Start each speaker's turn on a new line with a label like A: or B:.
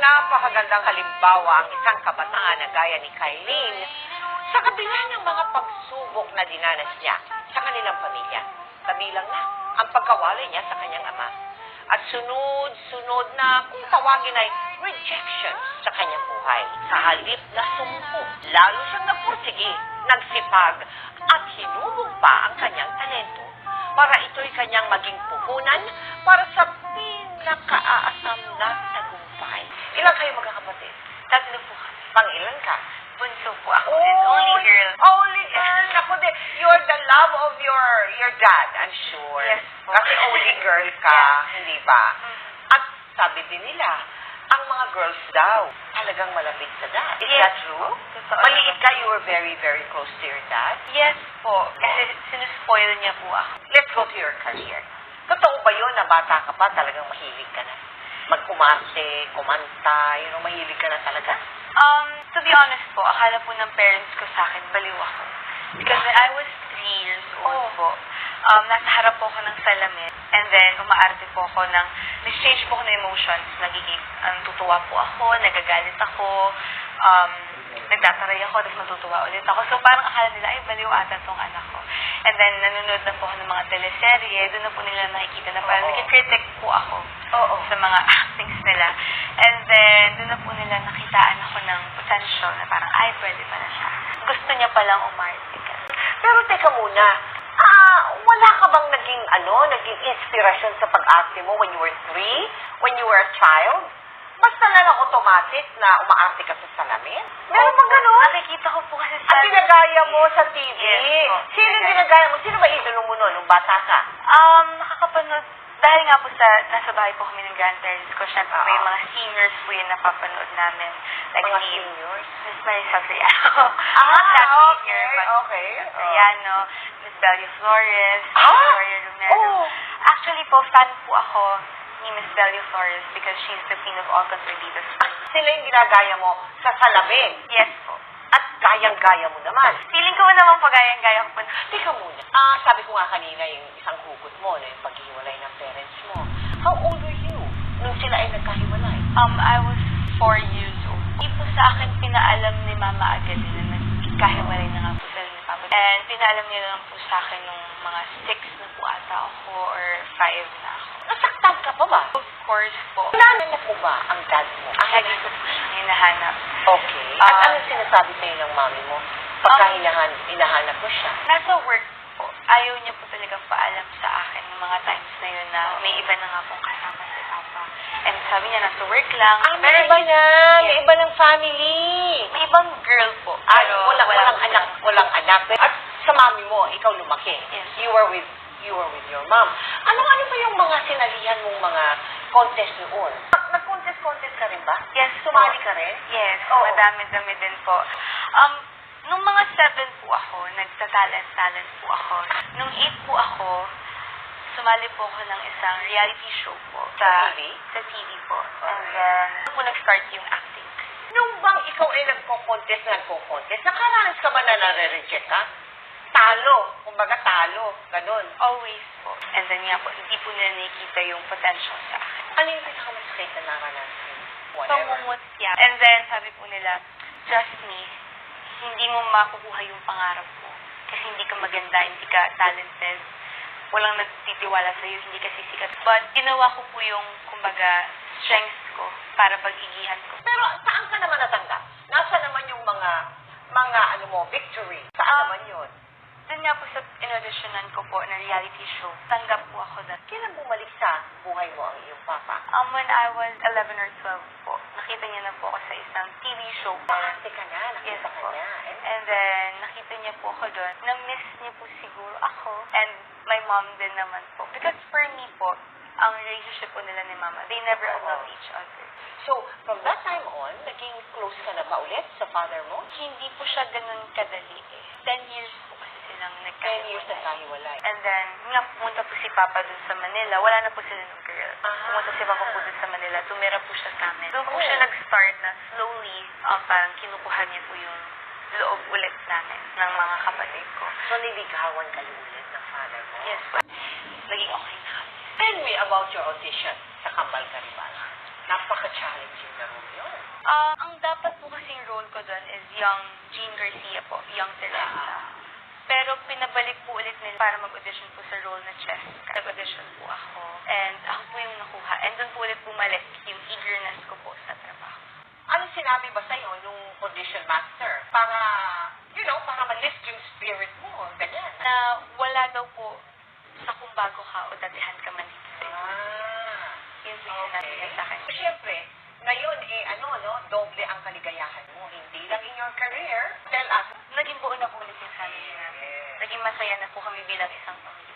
A: napakagandang halimbawa ang isang kabataan na gaya ni Kylene sa kabila ng mga pagsubok na dinanas niya sa kanilang pamilya. Kabilang na ang pagkawalay niya sa kanyang ama. At sunod-sunod na kung tawagin ay rejection sa kanyang buhay. Sa halip na sumpo, lalo siyang nagpursige, nagsipag, at hinubog pa ang kanyang talento para ito'y kanyang maging puhunan para sa pinakaaasam na tagumpay. Ilan kayo magkakapatid?
B: 3 po kami.
A: Pang-ilan ka?
B: Bunso po ako. And only girl.
A: Only girl. Ako din. You're the love of your dad, I'm sure.
B: Yes po.
A: Kasi only girl ka, hindi ba? At sabi din nila, ang mga girls daw, talagang malapit sa dad. Is
B: Yes
A: that true?
B: Totoo.
A: Maliit ka, you were very, very close to your dad?
B: Yes po. Kasi sinuspoil niya po ako.
A: Let's go to your career. Totoo ba yun na bata ka pa, talagang mahilig ka na? Magkumase, kumanta, mahilig ka na talaga?
B: To be honest po, akala po ng parents ko sa akin, baliw ako. Because when I was 3 years old po, nasa harap po ako ng salamin, and then umaarte po ako ng, nag-change po ako ng emotions, nagiging, tutuwa po ako, nagagalit ako, nagtataray ako, tapos matutuwa ulit ako. So parang akala nila, ay, baliw ata tong anak ko. And then nanonood na po ako ng mga teleserye, doon na po nila nakikita na parang nag-critic po ako sa mga actings nila. And then doon na po nila nakitaan ako ng potential na parang, ay, pwede pala siya. Gusto niya palang umarte ka.
A: Pero teka muna, wala ka bang naging inspirasyon sa pag-arte mo when you were 3? When you were a child? Basta na lang automatic na umaarte ka sa salamin? Meron bang gano'n?
B: Nakikita ko po kasi sa...
A: At ginagaya mo sa TV?
B: Yes po.
A: Sino yung ginagaya mo? Sino ba idolo mo noon nung bata ka?
B: Nakakapanood, dahil nga po nasa bahay po kami ng grandparents ko, syempre may mga seniors po yung napapanood namin. Like
A: Mga
B: si
A: seniors?
B: Miss Marisa Friano.
A: Okay.
B: Friano, Miss Belia Flores,
A: Ah!
B: Gloria Romero.
A: Oh.
B: Actually po, fan po ako ni Miss Belia Flores because she's the queen of all Convertidas.
A: Sila yung ginagaya mo sa salamin.
B: Yes po.
A: At gayang-gaya mo naman.
B: Feeling ko naman pagayang-gaya ko po.
A: Teka muna. Sabi ko nga kanina yung isang hugot mo na yung paghihiwalay ng parents mo. How old were you nung sila ay nagkahiwalay?
B: I was 4 years old. Hindi po sa akin pinaalam ni Mama agad na nagkahiwalay na nga po sila ni Papa. And pinaalam niya lang po sa akin nung mga 6 na po ata ako or 5 na ako.
A: Nasaktan ka pa ba?
B: Of course po.
A: Kilala mo po ba ang dad mo?
B: Lagi ko po siya hinahanap.
A: Okay. At anong sinasabi sa'yo ng mami mo? Pagka hinahanap mo siya?
B: Nasa work po, ayaw niya po talagang paalam sa akin ng mga times na yun na may iba na nga pong kasama si Papa. And sabi niya, nasa work lang.
A: May iba na. May iba ng family.
B: May ibang girl po. Pero
A: Walang anak. At sa mami mo, ikaw lumaki.
B: Yes.
A: You were with your mom. Ano ba yung mga sinalihan mong mga contest noon? Nag-contest ka rin ba?
B: Yes.
A: Sumali ka rin?
B: Yes.
A: Oo.
B: Madami-dami din po. Nung mga 7 po ako, nagtatalent po ako. Nung 8 po ako, sumali po ako ng isang reality show po.
A: Sa TV?
B: Sa TV po. And then, po nag-start yung acting.
A: Nung bang ikaw ay nagko-contest, nakaranas ka ba na nare-reject ka? Talo. Kumbaga talo. Ganon.
B: Always po. And then nga po, hindi po nila nakikita yung potential sa akin.
A: Ano yung pinakamasakit na naranasan? Whatever.
B: Pangungutya. And then, sabi po nila, trust me, hindi mo makukuha yung pangarap mo. Kasi hindi ka maganda, hindi ka talented. Walang nagtitiwala sa'yo, hindi ka sisikat. But, ginawa ko po yung, kumbaga, strengths ko para pag-igihan ko.
A: Pero saan ka naman natanggap? Nasa naman yung mga victory? Saan naman yun?
B: Doon nga po sa in-auditionan ko po na reality show, tanggap po ako doon.
A: Kailan bumalik sa buhay mo ang iyong papa?
B: When I was 11 or 12 po, nakita niya na po ako sa isang TV show.
A: Ate ka na,
B: Yes
A: nakita ka
B: po.
A: na.
B: And then, nakita niya po ako doon. Na-miss niya po siguro ako. And my mom din naman po. Because for me po, ang relationship po nila ni Mama, they never loved each other.
A: So, from that time on, naging close ka na ba ulit sa father mo?
B: Hindi po siya ganun kadali eh. 10 years po kasi silang
A: 10 years na kahiwalay.
B: And then, nga pumunta po si Papa dun sa Manila. Wala na po sila ng girl. Pumunta si Papa po dun sa Manila. Tumira po siya sa amin. Doon po siya nag-start na slowly, parang kinukuha niya po yung loob ulit namin ng mga kapatid ko.
A: So, niligawan ka ulit ng father mo?
B: Yes po. Naging okay na kami.
A: Tell me about your audition sa Kambal Karibal. Napaka-challenging na role yun.
B: Ang dapat po kasing role ko doon is young Jean Garcia po, young Teresa. Pero pinabalik po ulit nila para mag-audition po sa role na Cheska. Nag-audition po ako. And ako po yung nakuha. And doon po ulit bumalik yung eagerness ko po sa trabaho.
A: Ano sinabi ba sa'yo nung audition master? Para, para ma-lift yung spirit mo, ganyan.
B: Na wala daw po sa kung bago ka o datihan ka man dito. Yun po yung sinabi niya sa akin.
A: So, syempre, ngayon, doble ang kaligayahan mo. Hindi lang in your career. Tell us.
B: Naging buo na po ulit yung family namin. Naging masaya na po kami bilang isang pamilya.